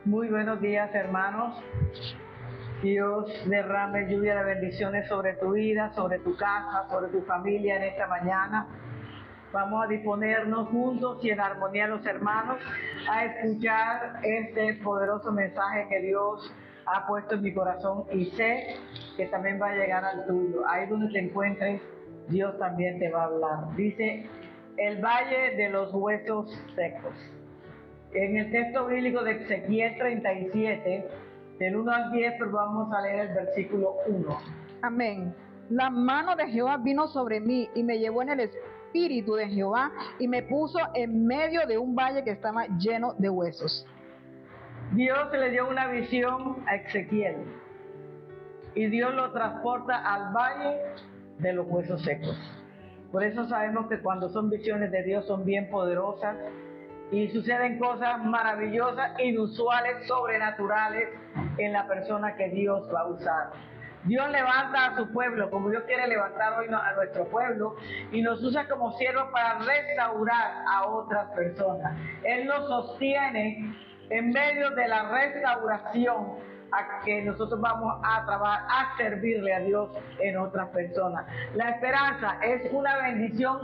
Muy buenos días, hermanos. Dios derrame lluvia de bendiciones sobre tu vida, sobre tu casa, sobre tu familia en esta mañana. Vamos a disponernos juntos y en armonía los hermanos a escuchar este poderoso mensaje que Dios ha puesto en mi corazón y sé que también va a llegar al tuyo. Ahí donde te encuentres, Dios también te va a hablar. Dice, el valle de los huesos secos. En el texto bíblico de Ezequiel 37, del 1 al 10, pero vamos a leer el versículo 1. Amén. La mano de Jehová vino sobre mí y me llevó en el espíritu de Jehová y me puso en medio de un valle que estaba lleno de huesos. Dios le dio una visión a Ezequiel y Dios lo transporta al valle de los huesos secos. Por eso sabemos que cuando son visiones de Dios son bien poderosas y suceden cosas maravillosas, inusuales, sobrenaturales en la persona que Dios va a usar. Dios levanta a su pueblo, como Dios quiere levantar hoy a nuestro pueblo, y nos usa como siervos para restaurar a otras personas. Él nos sostiene en medio de la restauración a que nosotros vamos a trabajar, a servirle a Dios en otras personas. La esperanza es una bendición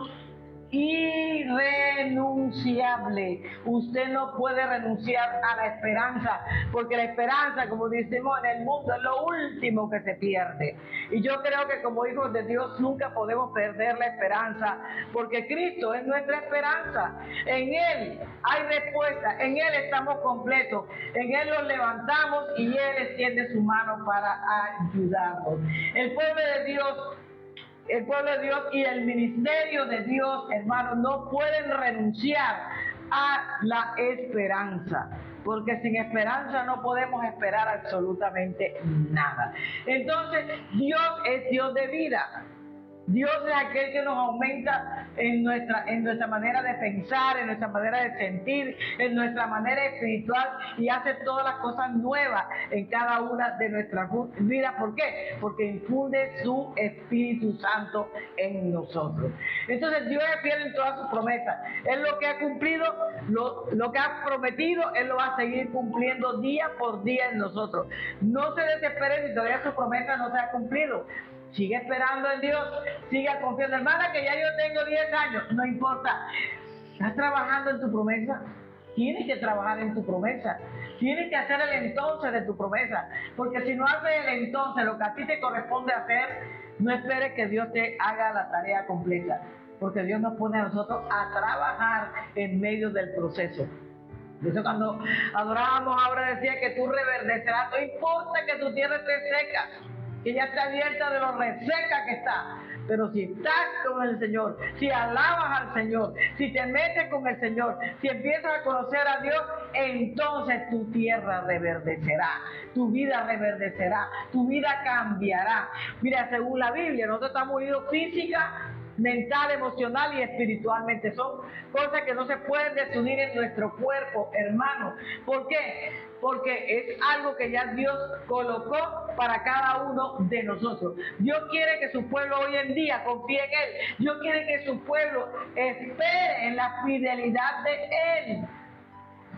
irrenunciable. Usted no puede renunciar a la esperanza, porque la esperanza, como decimos en el mundo, es lo último que se pierde. Y yo creo que como hijos de Dios nunca podemos perder la esperanza, porque Cristo es nuestra esperanza. En Él hay respuesta, en Él estamos completos, en Él nos levantamos y Él extiende su mano para ayudarnos. El pueblo de Dios y el ministerio de Dios, hermanos, no pueden renunciar a la esperanza, porque sin esperanza no podemos esperar absolutamente nada. Entonces, Dios es Dios de vida. Dios es aquel que nos aumenta en nuestra manera de pensar, en nuestra manera de sentir, en nuestra manera espiritual, y hace todas las cosas nuevas en cada una de nuestras vidas. ¿Por qué? Porque infunde su Espíritu Santo en nosotros. Entonces Dios es fiel en todas sus promesas. Él lo que ha cumplido, lo que ha prometido, Él lo va a seguir cumpliendo día por día en nosotros. No se desesperen si todavía su promesa no se ha cumplido. Sigue esperando en Dios, siga confiando. Hermana, que ya yo tengo 10 años, no importa. ¿Estás trabajando en tu promesa? Tienes que trabajar en tu promesa. Tienes que hacer el entonces de tu promesa. Porque si no haces el entonces, lo que a ti te corresponde hacer, no esperes que Dios te haga la tarea completa. Porque Dios nos pone a nosotros a trabajar en medio del proceso. De eso cuando adorábamos ahora decía que tú reverdecerás. No importa que tu tierra esté seca, que ya está abierta de lo reseca que está, pero si estás con el Señor, si alabas al Señor, si te metes con el Señor, si empiezas a conocer a Dios, entonces tu tierra reverdecerá, tu vida reverdecerá, tu vida cambiará. Mira, según la Biblia, nosotros estamos unidos física, mental, emocional y espiritualmente. Son cosas que no se pueden desunir en nuestro cuerpo, hermano. ¿Por qué? Porque es algo que ya Dios colocó para cada uno de nosotros. Dios quiere que su pueblo hoy en día confíe en Él. Dios quiere que su pueblo espere en la fidelidad de Él.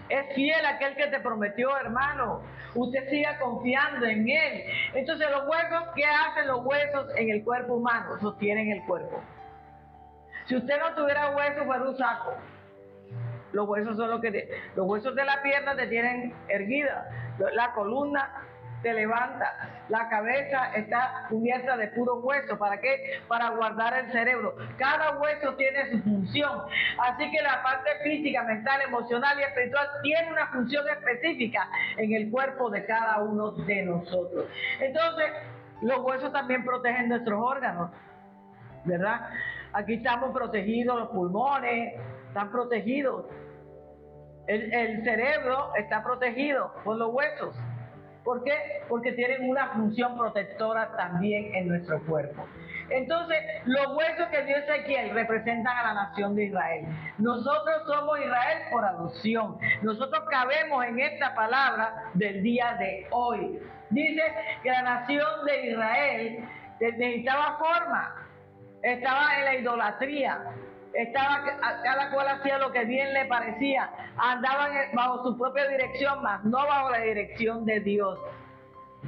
Es fiel aquel que te prometió, hermano. Usted siga confiando en Él. Entonces los huesos, ¿qué hacen los huesos en el cuerpo humano? Sostienen el cuerpo. Si usted no tuviera huesos, fuera un saco. Los huesos son los huesos de la pierna te tienen erguida, la columna te levanta, la cabeza está cubierta de puro hueso. ¿Para qué? Para guardar el cerebro. Cada hueso tiene su función. Así que la parte física, mental, emocional y espiritual tiene una función específica en el cuerpo de cada uno de nosotros. Entonces, los huesos también protegen nuestros órganos, ¿verdad? Aquí estamos protegidos, los pulmones están protegidos, el cerebro está protegido por los huesos. ¿Por qué? Porque tienen una función protectora también en nuestro cuerpo. Entonces, los huesos que dio Ezequiel representan a la nación de Israel. Nosotros somos Israel por adopción. Nosotros cabemos en esta palabra del día de hoy. Dice que la nación de Israel necesitaba forma. Estaba en la idolatría. cada cual hacía lo que bien le parecía, andaban bajo su propia dirección, mas no bajo la dirección de Dios.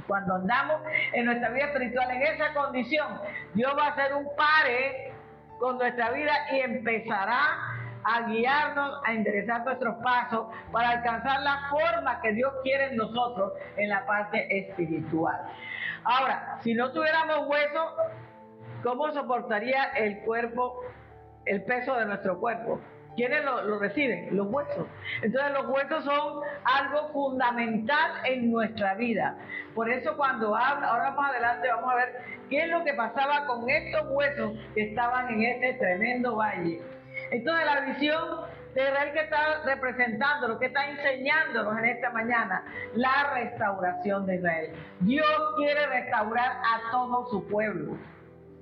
Cuando andamos en nuestra vida espiritual en esa condición, Dios va a hacer un pare con nuestra vida y empezará a guiarnos, a enderezar nuestros pasos para alcanzar la forma que Dios quiere en nosotros en la parte espiritual. Ahora, si no tuviéramos huesos, ¿cómo soportaría el cuerpo el peso de nuestro cuerpo? ¿Quiénes lo reciben? Los huesos. Entonces los huesos son algo fundamental en nuestra vida. Por eso cuando ahora más adelante vamos a ver qué es lo que pasaba con estos huesos que estaban en este tremendo valle. Entonces la visión de Israel que está representando, lo que está enseñándonos en esta mañana, la restauración de Israel. Dios quiere restaurar a todo su pueblo.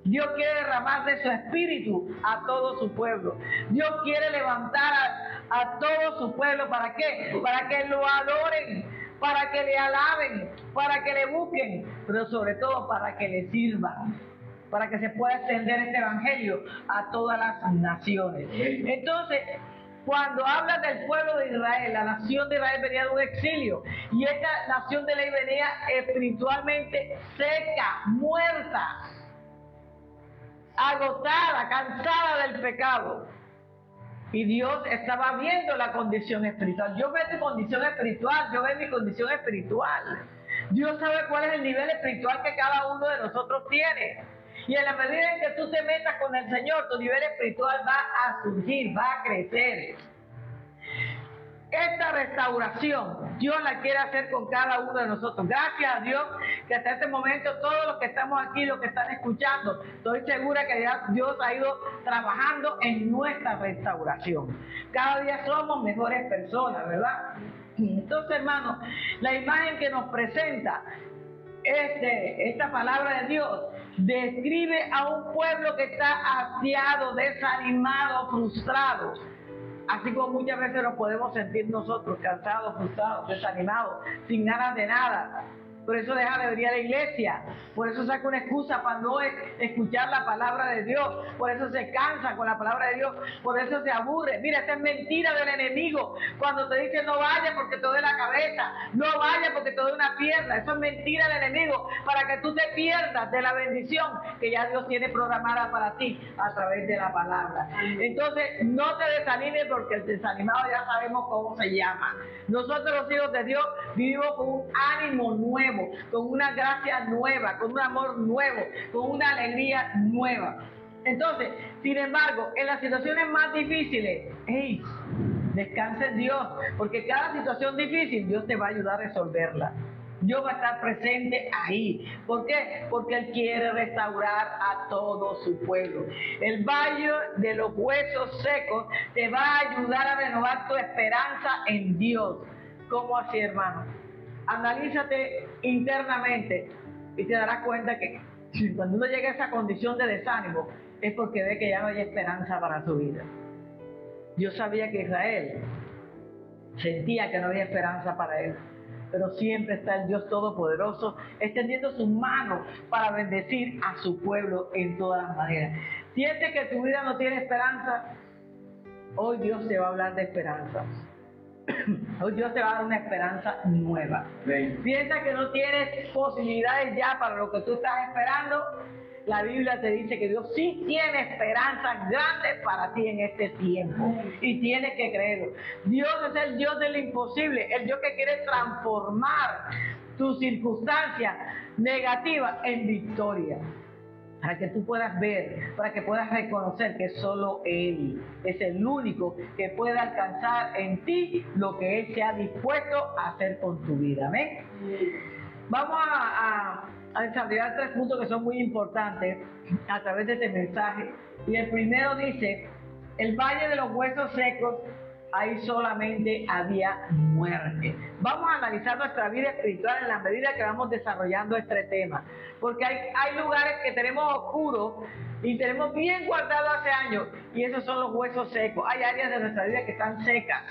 Dios quiere derramar de su espíritu a todo su pueblo. Dios quiere levantar a todo su pueblo. ¿Para qué? Para que lo adoren, para que le alaben, para que le busquen, pero sobre todo para que le sirvan, para que se pueda extender este evangelio a todas las naciones. Entonces, cuando habla del pueblo de Israel, la nación de Israel venía de un exilio, y esta nación de Israel venía espiritualmente seca, muerta, agotada, cansada del pecado. Y Dios estaba viendo la condición espiritual. Yo veo tu condición espiritual, yo veo mi condición espiritual. Dios sabe cuál es el nivel espiritual que cada uno de nosotros tiene. Y en la medida en que tú te metas con el Señor, tu nivel espiritual va a surgir, va a crecer. Esta restauración Dios la quiere hacer con cada uno de nosotros. Gracias a Dios que hasta este momento todos los que estamos aquí, los que están escuchando, estoy segura que ya Dios ha ido trabajando en nuestra restauración. Cada día somos mejores personas, ¿verdad? Entonces, hermanos, la imagen que nos presenta esta palabra de Dios describe a un pueblo que está hastiado, desanimado, frustrado. Así como muchas veces nos podemos sentir nosotros cansados, frustrados, desanimados, sin ganas de nada. Por eso deja de venir a la iglesia, por eso saca una excusa para no escuchar la palabra de Dios, por eso se cansa con la palabra de Dios, por eso se aburre. Mira, esta es mentira del enemigo cuando te dice no vayas porque te duele la cabeza, no vayas porque te duele una pierna. Eso es mentira del enemigo para que tú te pierdas de la bendición que ya Dios tiene programada para ti a través de la palabra. Entonces no te desanimes porque el desanimado ya sabemos cómo se llama. Nosotros los hijos de Dios vivimos con un ánimo nuevo, con una gracia nueva, con un amor nuevo, con una alegría nueva. Entonces, sin embargo, en las situaciones más difíciles, descansa en Dios, porque cada situación difícil Dios te va a ayudar a resolverla. Dios va a estar presente ahí. ¿Por qué? Porque Él quiere restaurar a todo su pueblo. El valle de los huesos secos te va a ayudar a renovar tu esperanza en Dios. ¿Cómo así, hermano? Analízate internamente y te darás cuenta que cuando uno llega a esa condición de desánimo es porque ve que ya no hay esperanza para su vida. Dios sabía que Israel sentía que no había esperanza para él, pero siempre está el Dios Todopoderoso extendiendo sus manos para bendecir a su pueblo en todas las maneras. ¿Sientes que tu vida no tiene esperanza? Hoy Dios te va a hablar de esperanza. Hoy Dios te va a dar una esperanza nueva. Piensa que no tienes posibilidades ya para lo que tú estás esperando. La Biblia te dice que Dios sí tiene esperanzas grandes para ti en este tiempo y tienes que creerlo. Dios es el Dios del imposible, el Dios que quiere transformar tus circunstancias negativas en victoria, para que tú puedas ver, para que puedas reconocer que solo Él es el único que puede alcanzar en ti lo que Él se ha dispuesto a hacer con tu vida. ¿Amén? Vamos a desarrollar 3 puntos que son muy importantes a través de este mensaje. Y el primero dice, el valle de los huesos secos, ahí solamente había muerte. Vamos a analizar nuestra vida espiritual en la medida que vamos desarrollando este tema, porque hay lugares que tenemos oscuros y tenemos bien guardados hace años, y esos son los huesos secos. Hay áreas de nuestra vida que están secas,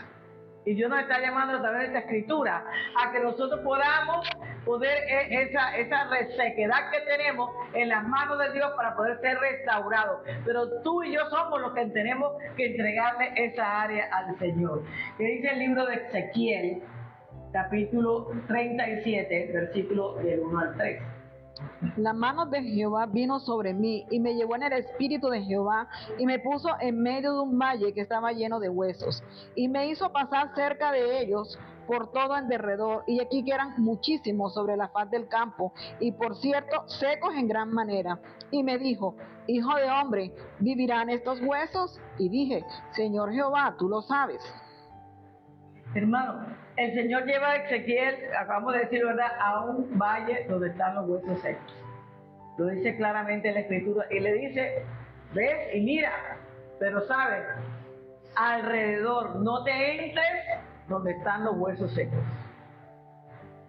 Y Dios nos está llamando a través de esta escritura a que nosotros podamos poder esa resequedad que tenemos en las manos de Dios para poder ser restaurados. Pero tú y yo somos los que tenemos que entregarle esa área al Señor. Que dice el libro de Ezequiel, capítulo 37, versículo del 1 al 3. La mano de Jehová vino sobre mí y me llevó en el espíritu de Jehová y me puso en medio de un valle que estaba lleno de huesos y me hizo pasar cerca de ellos por todo en derredor, y aquí que eran muchísimos sobre la faz del campo, y por cierto secos en gran manera. Y me dijo: hijo de hombre, ¿vivirán estos huesos? Y dije: Señor Jehová, tú lo sabes. Hermano, el Señor lleva a Ezequiel, acabamos de decir, ¿verdad?, a un valle donde están los huesos secos. Lo dice claramente en la escritura y le dice: ves y mira, pero sabes, alrededor, no te entres donde están los huesos secos.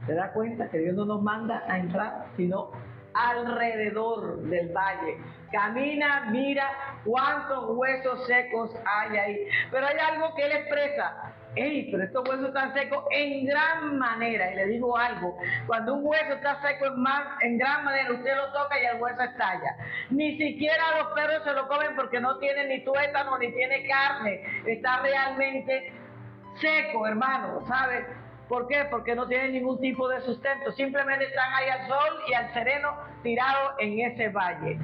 ¿Te das cuenta que Dios no nos manda a entrar, sino alrededor del valle? Camina, mira cuántos huesos secos hay ahí. Pero hay algo que Él expresa: hey, pero estos huesos están secos en gran manera. Y le digo algo: cuando un hueso está seco en gran manera, usted lo toca y el hueso estalla. Ni siquiera los perros se lo comen porque no tiene ni tuétano ni tiene carne. Está realmente seco, hermano, ¿sabes? ¿Por qué? Porque no tienen ningún tipo de sustento. Simplemente están ahí al sol y al sereno, tirados en ese valle.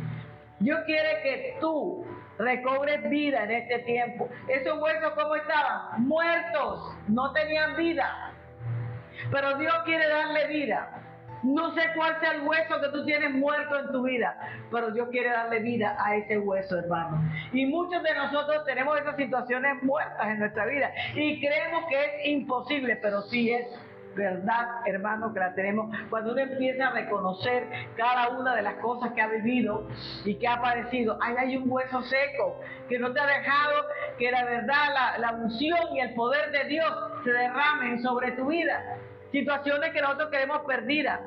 Dios quiere que tú recobres vida en este tiempo. Esos huesos, ¿cómo estaban? Muertos, no tenían vida. Pero Dios quiere darle vida. No sé cuál sea el hueso que tú tienes muerto en tu vida, pero Dios quiere darle vida a ese hueso, hermano. Y muchos de nosotros tenemos esas situaciones muertas en nuestra vida y creemos que es imposible, pero sí es verdad, hermano, que la tenemos. Cuando uno empieza a reconocer cada una de las cosas que ha vivido y que ha padecido, ahí hay un hueso seco que no te ha dejado que la verdad, la unción y el poder de Dios se derramen sobre tu vida. Situaciones que nosotros queremos perdidas.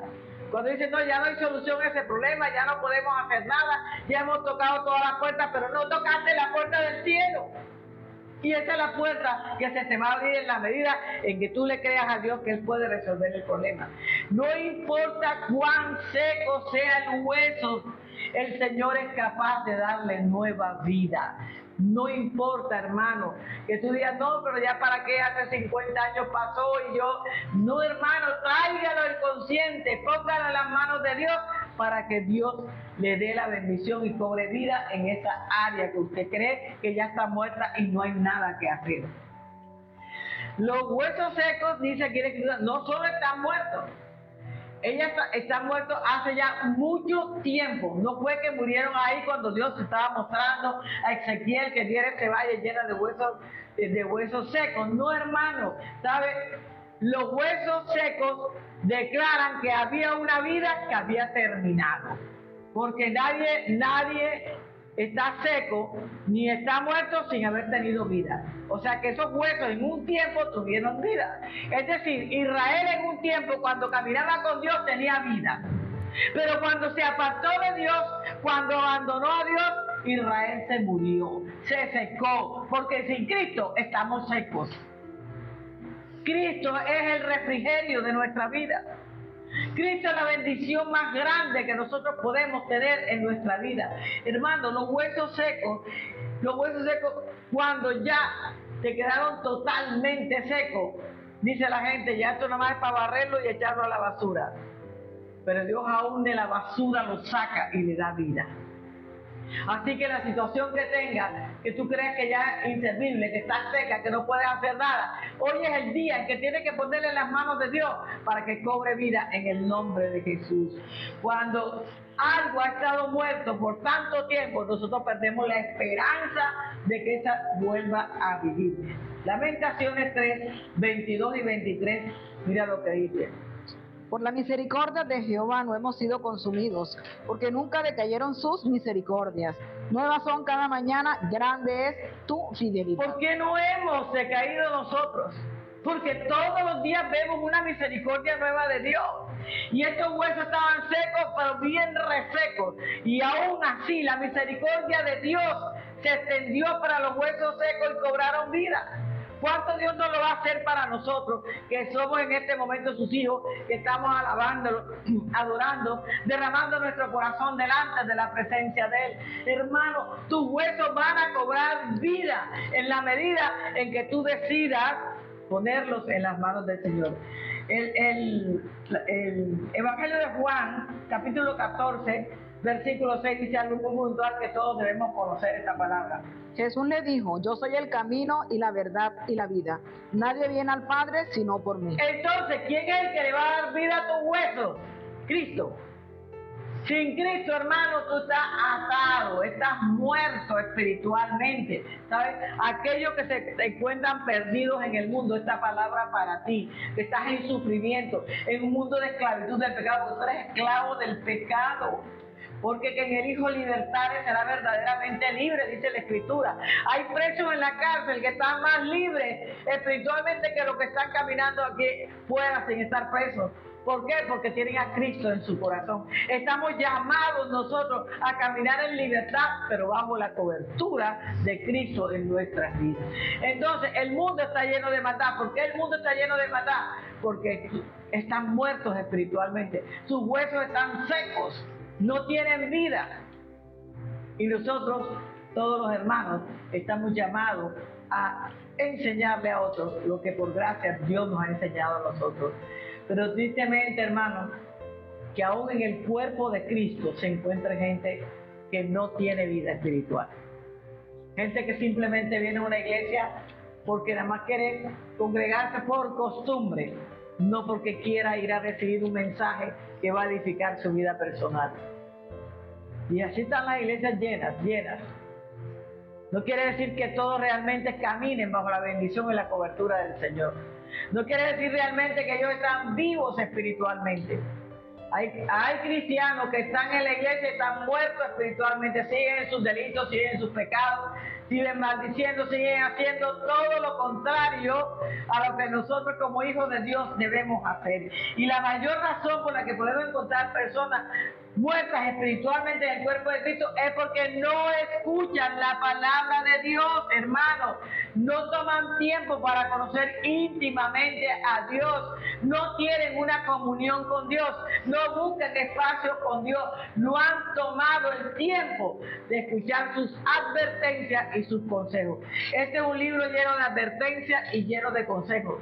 Cuando dicen: no, ya no hay solución a ese problema, ya no podemos hacer nada, ya hemos tocado todas las puertas, pero no tocaste la puerta del cielo. Y esa es la puerta que se te va a abrir en la medida en que tú le creas a Dios que Él puede resolver el problema. No importa cuán seco sea el hueso, el Señor es capaz de darle nueva vida. No importa, hermano, que tú digas: no, pero ya para qué, hace 50 años pasó y yo... No, hermano, tráigalo al consciente, póngalo en las manos de Dios para que Dios le dé la bendición y cobre vida en esa área que usted cree que ya está muerta y no hay nada que hacer. Los huesos secos, dice aquí la escritura, no solo están muertos. Ella está muerto hace ya mucho tiempo. No fue que murieron ahí cuando Dios estaba mostrando a Ezequiel que viera ese valle lleno de huesos secos. No, hermano, ¿sabe? Los huesos secos declaran que había una vida que había terminado. Porque nadie está seco ni está muerto sin haber tenido vida. O sea que esos huesos en un tiempo tuvieron vida. Es decir, Israel en un tiempo, cuando caminaba con Dios, tenía vida. Pero cuando se apartó de Dios, cuando abandonó a Dios, Israel se murió, se secó, porque sin Cristo estamos secos. Cristo es el refrigerio de nuestra vida. Cristo es la bendición más grande que nosotros podemos tener en nuestra vida. Hermano, los huesos secos, cuando ya se quedaron totalmente secos, dice la gente: ya esto nomás es para barrerlo y echarlo a la basura. Pero Dios aún de la basura lo saca y le da vida. Así que la situación que tengas, que tú crees que ya es inservible, que está seca, que no puedes hacer nada, hoy es el día en que tienes que ponerle en las manos de Dios para que cobre vida en el nombre de Jesús. Cuando algo ha estado muerto por tanto tiempo, nosotros perdemos la esperanza de que esa vuelva a vivir. Lamentaciones 3, 22 y 23, mira lo que dice: Por la misericordia de Jehová no hemos sido consumidos, porque nunca decayeron sus misericordias. Nuevas son cada mañana, grande es tu fidelidad. ¿Por qué no hemos decaído nosotros? Porque todos los días vemos una misericordia nueva de Dios. Y estos huesos estaban secos, pero bien resecos. Y aún así, la misericordia de Dios se extendió para los huesos secos y cobraron vida. ¿Cuánto Dios no lo va a hacer para nosotros, que somos en este momento sus hijos, que estamos alabándolo, adorando, derramando nuestro corazón delante de la presencia de Él? Hermano, tus huesos van a cobrar vida en la medida en que tú decidas ponerlos en las manos del Señor. El Evangelio de Juan, capítulo 14, versículo 6, dice algo muy puntual que todos debemos conocer esta palabra. Jesús le dijo: yo soy el camino y la verdad y la vida. Nadie viene al Padre sino por mí. Entonces, ¿quién es el que le va a dar vida a tus huesos? Cristo. Sin Cristo, hermano, tú estás atado, estás muerto espiritualmente, ¿sabes? Aquellos que se encuentran perdidos en el mundo, esta palabra para ti, que estás en sufrimiento, en un mundo de esclavitud del pecado, porque tú eres esclavo del pecado. Porque que en el Hijo libertario será verdaderamente libre, dice la Escritura. Hay presos en la cárcel que están más libres espiritualmente que los que están caminando aquí fuera sin estar presos. ¿Por qué? Porque tienen a Cristo en su corazón. Estamos llamados nosotros a caminar en libertad, pero bajo la cobertura de Cristo en nuestras vidas. Entonces, el mundo está lleno de maldad. ¿Por qué el mundo está lleno de maldad? Porque están muertos espiritualmente. Sus huesos están secos, no tienen vida. Y nosotros, todos los hermanos, estamos llamados a enseñarle a otros lo que por gracia Dios nos ha enseñado a nosotros. Pero tristemente, hermano, que aún en el cuerpo de Cristo se encuentra gente que no tiene vida espiritual. Gente que simplemente viene a una iglesia porque nada más quiere congregarse por costumbre, no porque quiera ir a recibir un mensaje que va a edificar su vida personal. Y así están las iglesias llenas. No quiere decir que todos realmente caminen bajo la bendición y la cobertura del Señor. No quiere decir realmente que ellos están vivos espiritualmente. Hay cristianos que están en la iglesia y están muertos espiritualmente, siguen en sus delitos, siguen en sus pecados, siguen maldiciendo, siguen haciendo todo lo contrario a lo que nosotros como hijos de Dios debemos hacer. Y la mayor razón por la que podemos encontrar personas muertas espiritualmente en el cuerpo de Cristo es porque no escuchan la palabra de Dios, hermanos. No toman tiempo para conocer íntimamente a Dios, no tienen una comunión con Dios, no buscan espacio con Dios, no han tomado el tiempo de escuchar sus advertencias y sus consejos. Este es un libro lleno de advertencias y lleno de consejos,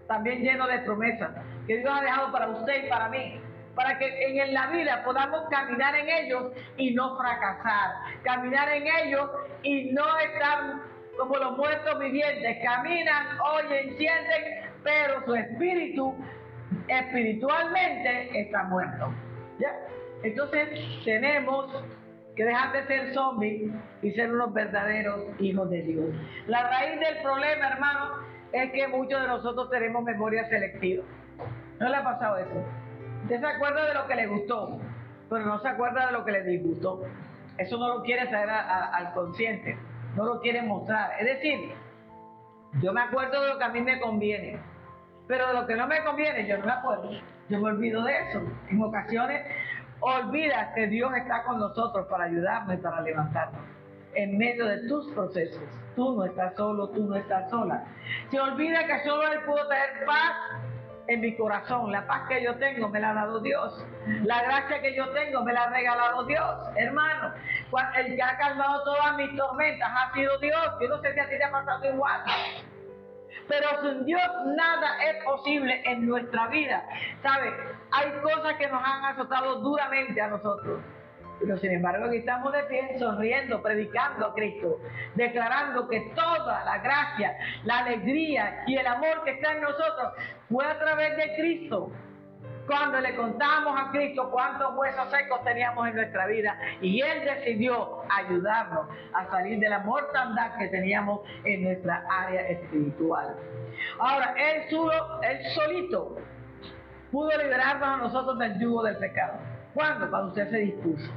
también lleno de promesas que Dios ha dejado para usted y para mí, para que en la vida podamos caminar en ellos y no fracasar, caminar en ellos y no estar como los muertos vivientes. Caminan, oyen, sienten, pero su espíritu espiritualmente está muerto. ¿Ya? Entonces tenemos que dejar de ser zombies y ser unos verdaderos hijos de Dios. La raíz del problema, hermano, es que muchos de nosotros tenemos memoria selectiva. ¿No le ha pasado eso? Usted se acuerda de lo que le gustó, pero no se acuerda de lo que le disgustó. Eso no lo quiere traer al consciente, no lo quiere mostrar. Es decir, yo me acuerdo de lo que a mí me conviene, pero de lo que no me conviene yo no me acuerdo. Yo me olvido de eso. En ocasiones olvidas que Dios está con nosotros para ayudarnos y para levantarnos en medio de tus procesos. Tú no estás solo, tú no estás sola. Se olvida que solo Él pudo traer paz en mi corazón. La paz que yo tengo me la ha dado Dios. La gracia que yo tengo me la ha regalado Dios. Hermano, el que ha calmado todas mis tormentas ha sido Dios. Yo no sé si a ti te ha pasado igual. Pero sin Dios nada es posible en nuestra vida. ¿Sabes? Hay cosas que nos han azotado duramente a nosotros. Pero sin embargo aquí estamos de pie, sonriendo, predicando a Cristo, declarando que toda la gracia, la alegría y el amor que está en nosotros fue a través de Cristo. Cuando le contamos a Cristo cuántos huesos secos teníamos en nuestra vida y Él decidió ayudarnos a salir de la mortandad que teníamos en nuestra área espiritual. Ahora, Él solito pudo liberarnos a nosotros del yugo del pecado. ¿Cuándo? Cuando usted se dispuso.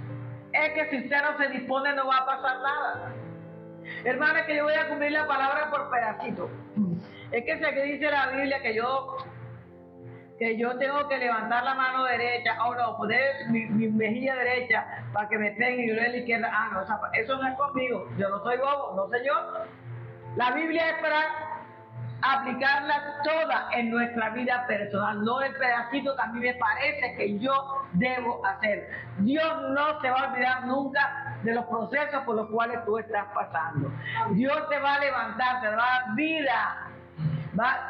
Es que si usted no se dispone no va a pasar nada. Hermana, que yo voy a cumplir la palabra por pedacitos. Es que si aquí dice la Biblia que yo tengo que levantar la mano derecha, o no, poner mi mejilla derecha para que me peguen y yo la izquierda. Ah, no, eso no es conmigo. Yo no soy bobo, no señor. La Biblia es para aplicarlas todas en nuestra vida personal, no el pedacito que a mí me parece que yo debo hacer. Dios no se va a olvidar nunca de los procesos por los cuales tú estás pasando. Dios te va a levantar, te va a dar vida.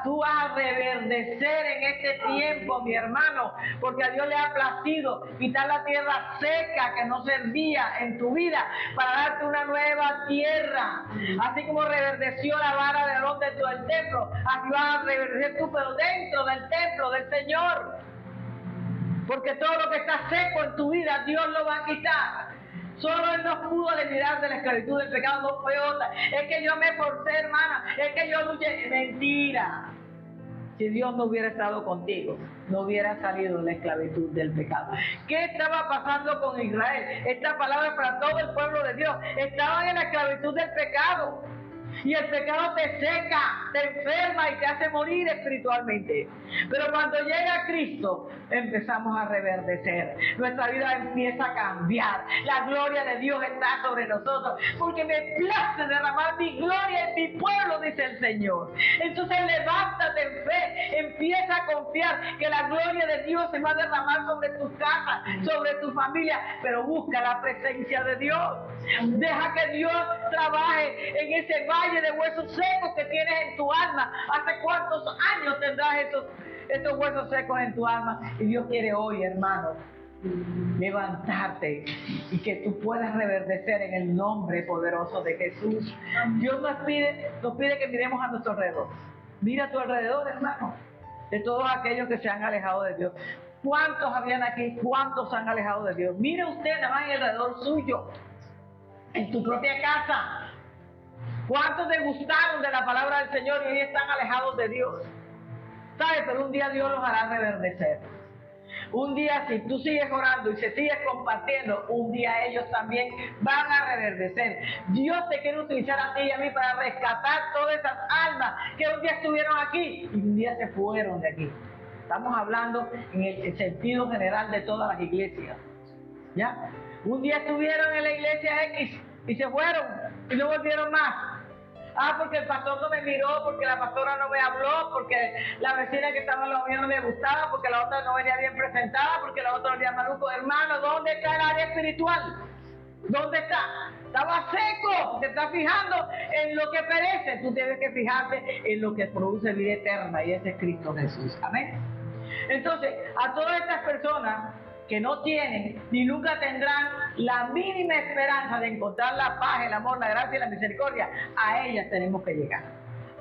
Tú vas a reverdecer en este tiempo, mi hermano, porque a Dios le ha placido quitar la tierra seca que no servía en tu vida para darte una nueva tierra. Así como reverdeció la vara de Aarón dentro del templo, así vas a reverdecer tú, pero dentro del templo del Señor. Porque todo lo que está seco en tu vida, Dios lo va a quitar. Solo Él nos pudo liberar de la esclavitud del pecado, no fue otra. Es que yo me esforcé, hermana, es que yo luché. Mentira. Si Dios no hubiera estado contigo, no hubiera salido de la esclavitud del pecado. ¿Qué estaba pasando con Israel? Esta palabra es para todo el pueblo de Dios. Estaban en la esclavitud del pecado. Y el pecado te seca, te enferma y te hace morir espiritualmente. Pero cuando llega Cristo, empezamos a reverdecer. Nuestra vida empieza a cambiar. La gloria de Dios está sobre nosotros. Porque me place derramar mi gloria en mi pueblo, dice el Señor. Entonces levántate en fe. Empieza a confiar que la gloria de Dios se va a derramar sobre tu casa, sobre tu familia. Pero busca la presencia de Dios. Deja que Dios trabaje en ese valle de huesos secos que tienes en tu alma. ¿Hace cuántos años tendrás estos huesos secos en tu alma? Y Dios quiere hoy, hermano, levantarte y que tú puedas reverdecer en el nombre poderoso de Jesús. Dios nos pide que miremos a nuestro alrededor. Mira a tu alrededor, hermano, de todos aquellos que se han alejado de Dios. ¿Cuántos habían aquí? ¿Cuántos se han alejado de Dios? Mire usted nada más en el alrededor suyo, en tu propia casa. ¿Cuántos te gustaron de la palabra del Señor y hoy están alejados de Dios? ¿Sabes? Pero un día Dios los hará reverdecer. Un día, si tú sigues orando y se sigues compartiendo, un día ellos también van a reverdecer. Dios te quiere utilizar a ti y a mí para rescatar todas esas almas que un día estuvieron aquí y un día se fueron de aquí. Estamos hablando en el sentido general de todas las iglesias. ¿Ya? Un día estuvieron en la iglesia X y se fueron y no volvieron más. Porque el pastor no me miró, porque la pastora no me habló, porque la vecina que estaba al lado mío no me gustaba, porque la otra no venía bien presentada, porque la otra venía maluco. Hermano, ¿dónde está el área espiritual? ¿Dónde está? Estaba seco. Te estás fijando en lo que perece. Tú tienes que fijarte en lo que produce vida eterna, y ese es Cristo Jesús. Amén. Entonces, a todas estas personas que no tienen ni nunca tendrán la mínima esperanza de encontrar la paz, el amor, la gracia y la misericordia, a ellas tenemos que llegar.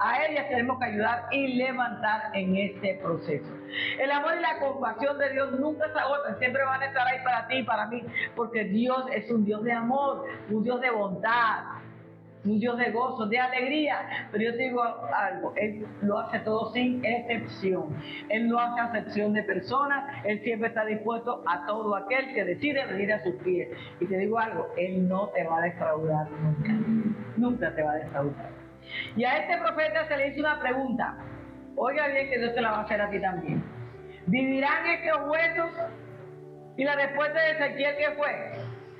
A ellas tenemos que ayudar y levantar en este proceso. El amor y la compasión de Dios nunca se agotan, siempre van a estar ahí para ti y para mí, porque Dios es un Dios de amor, un Dios de bondad, un Dios de gozo, de alegría. Pero yo te digo algo, Él lo hace todo sin excepción. Él no hace acepción de personas, Él siempre está dispuesto a todo aquel que decide venir a sus pies. Y te digo algo, Él no te va a defraudar nunca, nunca te va a defraudar. Y a este profeta se le hizo una pregunta. Oiga bien que Dios te la va a hacer a ti también. ¿Vivirán estos huesos? Y la respuesta de Ezequiel, ¿qué fue?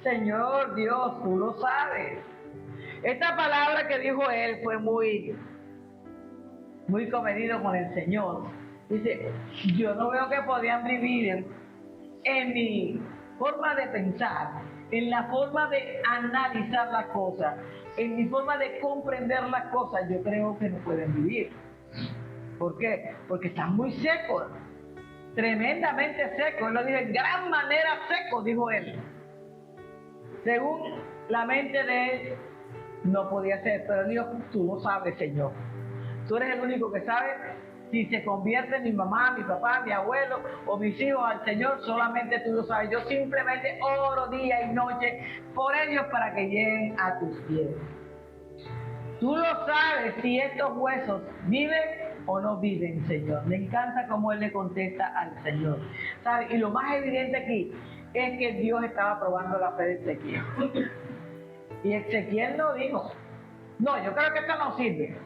Señor Dios, tú lo sabes. Esta palabra que dijo él fue muy comedido con el Señor. Dice, yo no veo que podían vivir en mi forma de pensar, en la forma de analizar las cosas, en mi forma de comprender las cosas. Yo creo que no pueden vivir. ¿Por qué? Porque están muy secos, tremendamente secos. Él lo dijo en gran manera secos, dijo él. Según la mente de él, no podía ser, pero Dios, tú lo sabes, Señor. Tú eres el único que sabe si se convierte mi mamá, mi papá, mi abuelo o mis hijos al Señor. Solamente tú lo sabes. Yo simplemente oro día y noche por ellos para que lleguen a tus pies. Tú lo sabes si estos huesos viven o no viven, Señor. Me encanta cómo él le contesta al Señor. ¿Sabes? Y lo más evidente aquí es que Dios estaba probando la fe de Ezequiel. Y Ezequiel no dijo, no, yo creo que esto no sirve.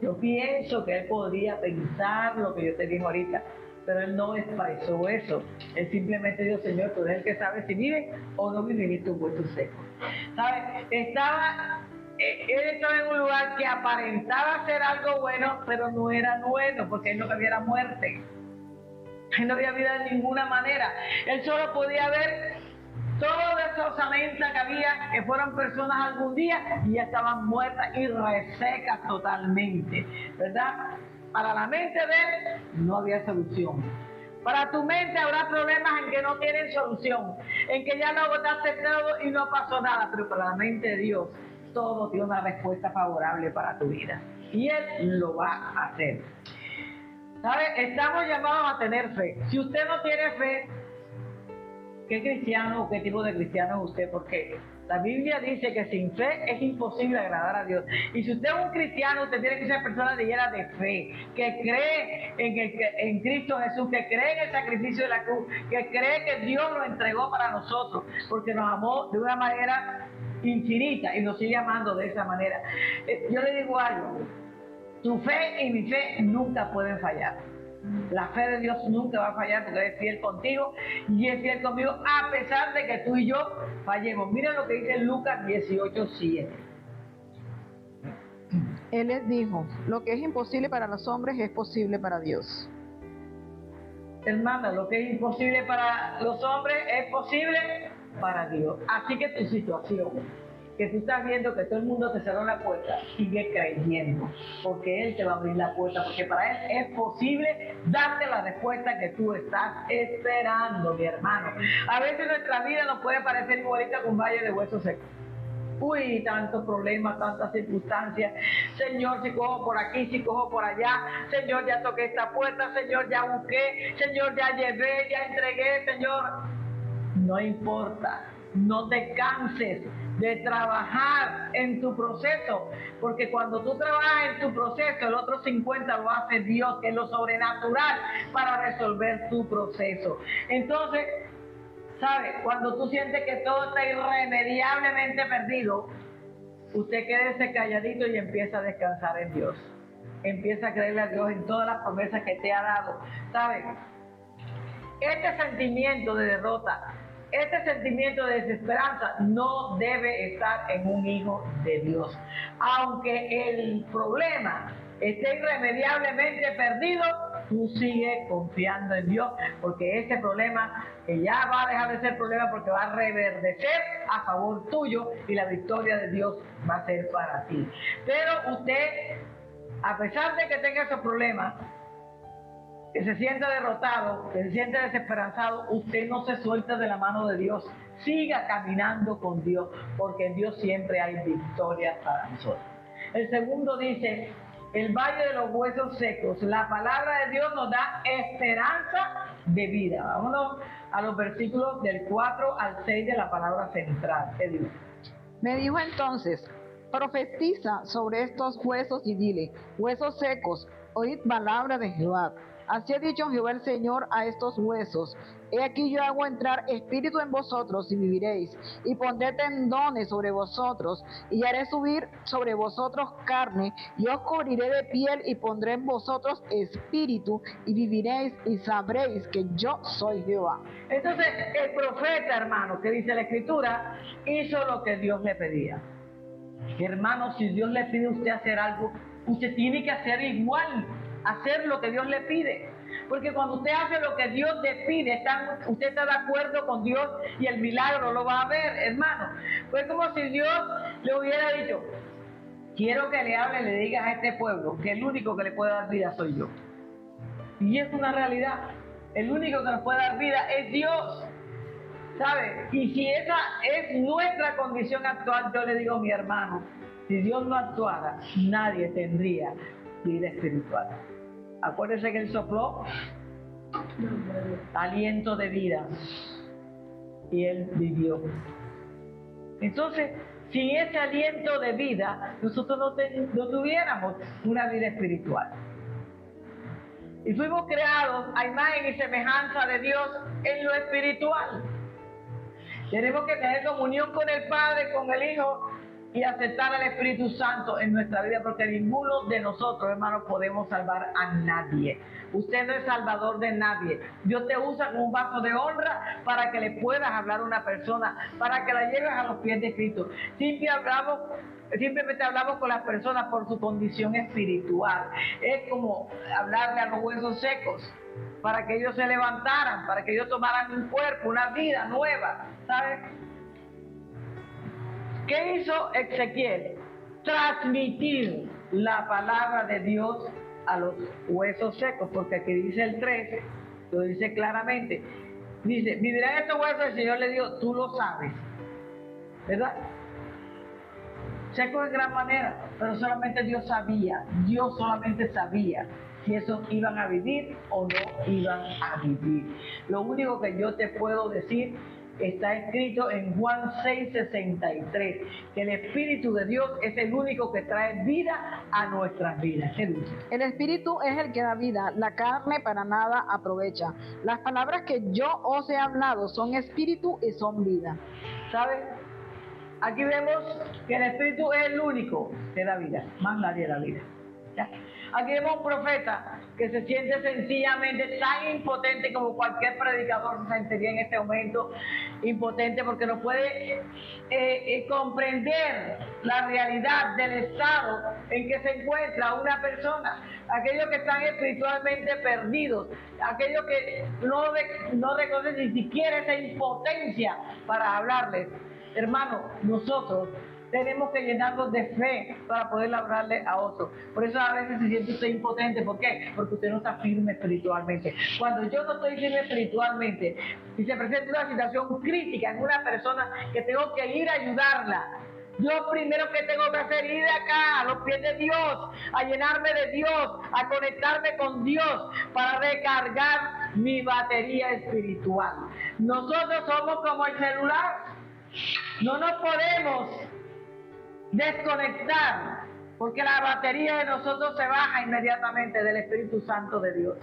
Yo pienso que él podría pensar lo que yo te dije ahorita, pero él no expresó eso. Él simplemente dijo, Señor, tú eres el que sabe si viven o no viven estos huesos secos. ¿Sabes? Estaba él estaba en un lugar que aparentaba ser algo bueno, pero no era bueno, porque él no había muerte. Él no había vida de ninguna manera. Él solo podía ver toda esa osamenta que había, que fueron personas algún día y ya estaban muertas y resecas totalmente, ¿verdad? Para la mente de él no había solución. Para tu mente habrá problemas en que no tienen solución, en que ya lo agotaste todo y no pasó nada, pero para la mente de Dios todo tiene una respuesta favorable para tu vida y Él lo va a hacer. ¿Sabe? Estamos llamados a tener fe. Si usted no tiene fe, ¿qué cristiano o qué tipo de cristiano es usted? Porque la Biblia dice que sin fe es imposible agradar a Dios. Y si usted es un cristiano, usted tiene que ser persona llena de fe, que cree en Cristo Jesús, que cree en el sacrificio de la cruz, que cree que Dios lo entregó para nosotros, porque nos amó de una manera infinita y nos sigue amando de esa manera. Yo le digo algo, tu fe y mi fe nunca pueden fallar. La fe de Dios nunca va a fallar porque Él es fiel contigo y es fiel conmigo a pesar de que tú y yo fallemos. Mira lo que dice Lucas 18:7. Él les dijo, lo que es imposible para los hombres es posible para Dios. Hermana, lo que es imposible para los hombres es posible para Dios. Así que tu situación, que tú estás viendo que todo el mundo te cerró la puerta, sigue creyendo, porque Él te va a abrir la puerta, porque para Él es posible darte la respuesta que tú estás esperando, mi hermano. A veces nuestra vida nos puede parecer igualita con un valle de huesos secos. Uy, tantos problemas, tantas circunstancias. Señor, si cojo por aquí, si cojo por allá. Señor, ya toqué esta puerta. Señor, ya busqué. Señor, ya llevé, ya entregué. Señor, no importa. No te canses de trabajar en tu proceso, porque cuando tú trabajas en tu proceso, el otro 50 lo hace Dios, que es lo sobrenatural para resolver tu proceso. Entonces, ¿sabe? Cuando tú sientes que todo está irremediablemente perdido, usted quédese calladito y empieza a descansar en Dios. Empieza a creerle a Dios en todas las promesas que te ha dado. ¿Sabe? Este sentimiento de derrota, este sentimiento de desesperanza no debe estar en un hijo de Dios. Aunque el problema esté irremediablemente perdido, tú sigues confiando en Dios, porque ese problema que ya va a dejar de ser problema porque va a reverdecer a favor tuyo y la victoria de Dios va a ser para ti. Pero usted, a pesar de que tenga esos problemas, que se sienta derrotado, que se sienta desesperanzado, usted no se suelta de la mano de Dios. Siga caminando con Dios, porque en Dios siempre hay victorias para nosotros. El segundo dice, el valle de los huesos secos. La palabra de Dios nos da esperanza de vida. Vámonos a los versículos del 4 al 6 de la palabra central. ¿Qué dice? Me dijo entonces, profetiza sobre estos huesos y dile, huesos secos, oíd palabra de Jehová. Así ha dicho Jehová el Señor a estos huesos. He aquí yo hago entrar espíritu en vosotros y viviréis, y pondré tendones sobre vosotros, y haré subir sobre vosotros carne, y os cubriré de piel, y pondré en vosotros espíritu, y viviréis, y sabréis que yo soy Jehová. Entonces, el profeta, hermano, que dice la Escritura, hizo lo que Dios le pedía. Hermano, si Dios le pide a usted hacer algo, usted tiene que hacer igual, hacer lo que Dios le pide. Porque cuando usted hace lo que Dios le pide, usted está de acuerdo con Dios y el milagro lo va a ver, hermano. Fue como si Dios le hubiera dicho, quiero que le hable, le digas a este pueblo que el único que le puede dar vida soy yo. Y es una realidad. El único que nos puede dar vida es Dios. ¿Sabe? Y si esa es nuestra condición actual, yo le digo a mi hermano, si Dios no actuara, nadie tendría vida espiritual. Acuérdese que Él sopló aliento de vida y Él vivió. Entonces, sin ese aliento de vida, nosotros no tuviéramos una vida espiritual. Y fuimos creados a imagen y semejanza de Dios en lo espiritual. Tenemos que tener comunión con el Padre, con el Hijo y aceptar al Espíritu Santo en nuestra vida, porque ninguno de nosotros, hermanos, podemos salvar a nadie. Usted no es salvador de nadie. Dios te usa como un vaso de honra para que le puedas hablar a una persona, para que la lleves a los pies de Cristo. Simplemente hablamos con las personas por su condición espiritual. Es como hablarle a los huesos secos, para que ellos se levantaran, para que ellos tomaran un cuerpo, una vida nueva, ¿sabes? ¿Qué hizo Ezequiel? Transmitir la palabra de Dios a los huesos secos, porque aquí dice el 13, lo dice claramente. Dice, vivirán estos huesos, el Señor le dijo, tú lo sabes, ¿verdad? Secos en gran manera, pero solamente Dios solamente sabía si esos iban a vivir o no iban a vivir. Lo único que yo te puedo decir está escrito en Juan 6:63, que el Espíritu de Dios es el único que trae vida a nuestras vidas. El Espíritu es el que da vida, la carne para nada aprovecha. Las palabras que yo os he hablado son espíritu y son vida. ¿Sabes? Aquí vemos que el Espíritu es el único que da vida, más nadie da vida. ¿Ya? Aquí vemos un profeta que se siente sencillamente tan impotente como cualquier predicador se sentiría en este momento, impotente porque no puede comprender la realidad del estado en que se encuentra una persona, aquellos que están espiritualmente perdidos, aquellos que no reconocen ni siquiera esa impotencia para hablarles. Hermano, nosotros tenemos que llenarnos de fe para poder hablarle a otros. Por eso a veces se siente usted impotente. ¿Por qué? Porque usted no está firme espiritualmente. Cuando yo no estoy firme espiritualmente y se presenta una situación crítica en una persona que tengo que ir a ayudarla, yo primero que tengo que hacer, ir acá a los pies de Dios, a llenarme de Dios, a conectarme con Dios para recargar mi batería espiritual. Nosotros somos como el celular. No nos podemos desconectar porque la batería de nosotros se baja inmediatamente del Espíritu Santo de Dios.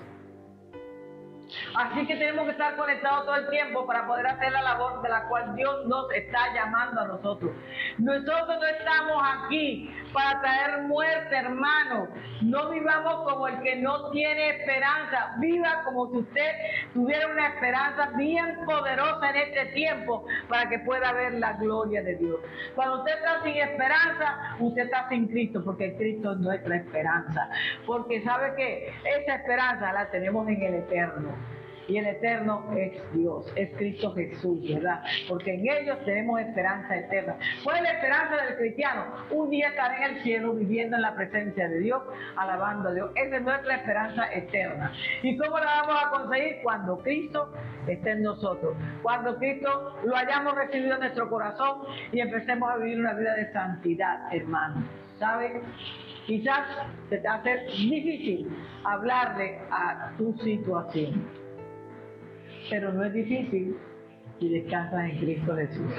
Así que tenemos que estar conectados todo el tiempo para poder hacer la labor de la cual Dios nos está llamando a nosotros. Nosotros no estamos aquí para traer muerte, hermano. No vivamos como el que no tiene esperanza. Viva como si usted tuviera una esperanza bien poderosa en este tiempo para que pueda ver la gloria de Dios. Cuando usted está sin esperanza, usted está sin Cristo, porque Cristo es nuestra esperanza. Porque ¿sabe qué? Esa esperanza la tenemos en el eterno. Y el eterno es Dios, es Cristo Jesús, ¿verdad? Porque en ellos tenemos esperanza eterna. ¿Cuál es la esperanza del cristiano? Un día estar en el cielo viviendo en la presencia de Dios, alabando a Dios. Esa es nuestra esperanza eterna. ¿Y cómo la vamos a conseguir? Cuando Cristo esté en nosotros. Cuando Cristo lo hayamos recibido en nuestro corazón y empecemos a vivir una vida de santidad, hermano. ¿Sabes? Quizás se te hace difícil hablarle a tu situación. Pero no es difícil si descansas en Cristo Jesús.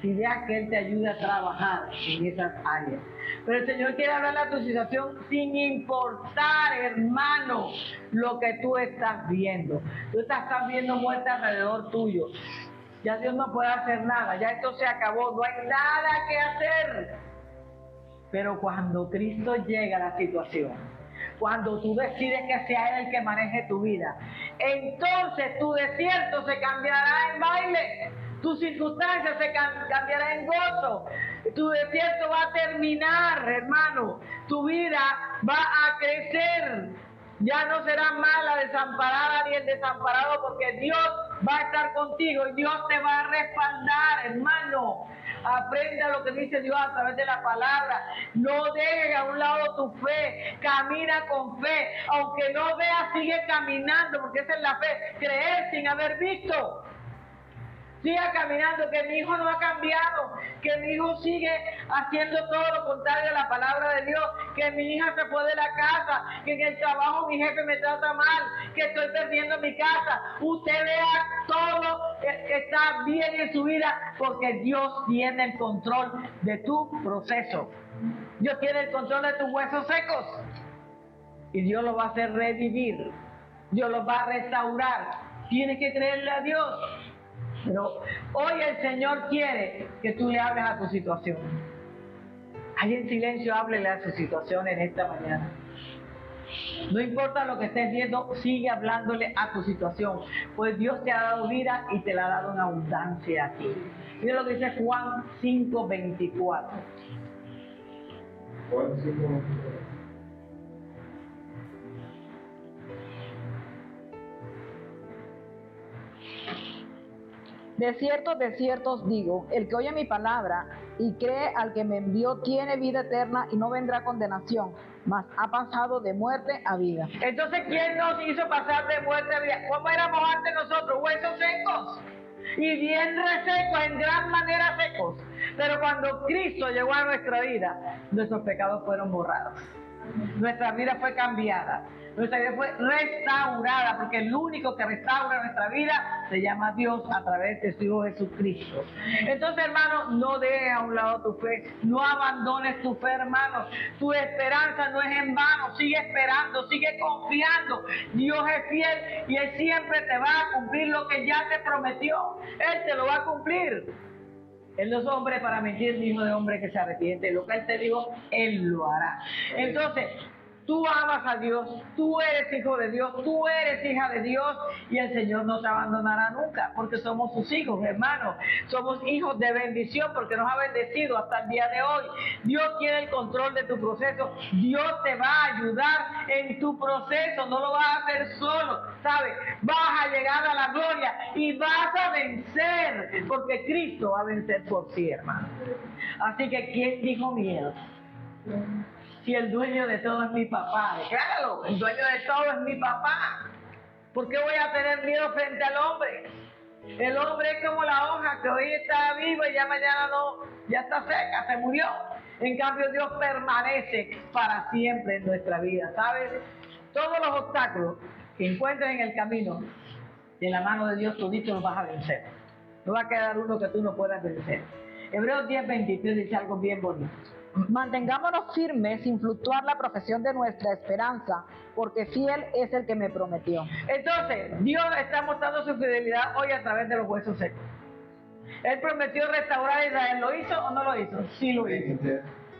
Si dejas que Él te ayude a trabajar en esas áreas. Pero el Señor quiere hablarle a tu situación sin importar, hermano, lo que tú estás viendo. Tú estás viendo muerte alrededor tuyo. Ya Dios no puede hacer nada. Ya esto se acabó. No hay nada que hacer. Pero cuando Cristo llega a la situación, cuando tú decides que sea Él el que maneje tu vida, entonces tu desierto se cambiará en baile, tu circunstancia se cambiará en gozo, tu desierto va a terminar, hermano, tu vida va a crecer, ya no será más la desamparada ni el desamparado, porque Dios va a estar contigo y Dios te va a respaldar, hermano. Aprenda lo que dice Dios a través de la palabra. No dejes a un lado tu fe. Camina con fe. Aunque no veas, sigue caminando, porque esa es la fe. Creer sin haber visto. Siga caminando, que mi hijo no ha cambiado, que mi hijo sigue haciendo todo lo contrario a la palabra de Dios, que mi hija se fue de la casa, que en el trabajo mi jefe me trata mal, que estoy perdiendo mi casa. Usted vea todo que está bien en su vida, porque Dios tiene el control de tu proceso. Dios tiene el control de tus huesos secos y Dios los va a hacer revivir. Dios los va a restaurar. Tienes que creerle a Dios. Pero hoy el Señor quiere que tú le hables a tu situación. Ahí en silencio, háblele a su situación en esta mañana. No importa lo que estés viendo, sigue hablándole a tu situación, pues Dios te ha dado vida y te la ha dado en abundancia a ti. Mira lo que dice Juan 5:24. Juan 5:24. De cierto os digo, el que oye mi palabra y cree al que me envió tiene vida eterna y no vendrá a condenación, mas ha pasado de muerte a vida. Entonces, ¿quién nos hizo pasar de muerte a vida? ¿Cómo éramos antes nosotros? Huesos secos y bien resecos, en gran manera secos. Pero cuando Cristo llegó a nuestra vida, nuestros pecados fueron borrados. Nuestra vida fue cambiada. Nuestra vida fue restaurada, porque el único que restaura nuestra vida se llama Dios a través de su Hijo Jesucristo. Entonces, hermano, no dejes a un lado tu fe, no abandones tu fe, hermano. Tu esperanza no es en vano, sigue esperando, sigue confiando. Dios es fiel y Él siempre te va a cumplir lo que ya te prometió. Él te lo va a cumplir. Él no es hombre para mentir, ni hijo de hombre que se arrepiente. Lo que Él te dijo, Él lo hará. Entonces, tú amas a Dios, tú eres hijo de Dios, tú eres hija de Dios y el Señor no te abandonará nunca porque somos sus hijos, hermanos. Somos hijos de bendición porque nos ha bendecido hasta el día de hoy. Dios tiene el control de tu proceso, Dios te va a ayudar en tu proceso, no lo vas a hacer solo, ¿sabes? Vas a llegar a la gloria y vas a vencer porque Cristo va a vencer por ti, hermano. Así que, ¿quién dijo miedo? Si el dueño de todo es mi papá, decláralo, el dueño de todo es mi papá. ¿Por qué voy a tener miedo frente al hombre? El hombre es como la hoja que hoy está viva y ya mañana no, ya está seca, se murió. En cambio, Dios permanece para siempre en nuestra vida, ¿sabes? Todos los obstáculos que encuentres en el camino, de la mano de Dios, todito los vas a vencer. No va a quedar uno que tú no puedas vencer. Hebreos 10:23 dice algo bien bonito. Mantengámonos firmes sin fluctuar la profesión de nuestra esperanza, porque fiel es el que me prometió. Entonces, Dios está mostrando su fidelidad hoy a través de los huesos secos. Él prometió restaurar a Israel. ¿Lo hizo o no lo hizo? Sí lo hizo.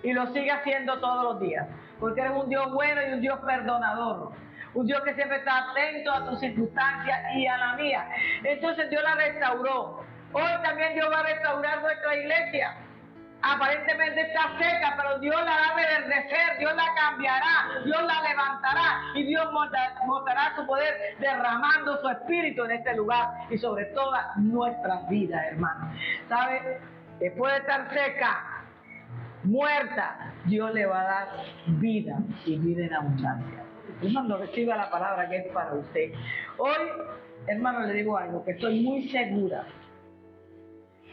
Y lo sigue haciendo todos los días. Porque eres un Dios bueno y un Dios perdonador. Un Dios que siempre está atento a tus circunstancias y a la mía. Entonces Dios la restauró. Hoy también Dios va a restaurar nuestra iglesia. Aparentemente está seca, pero Dios la hará reverdecer, Dios la cambiará, Dios la levantará y Dios mostrará su poder derramando su espíritu en este lugar y sobre todas nuestras vidas, hermanos. ¿Sabes? Después de estar seca, muerta, Dios le va a dar vida y vida en abundancia. Hermano, reciba la palabra que es para usted. Hoy, hermano, le digo algo, que estoy muy segura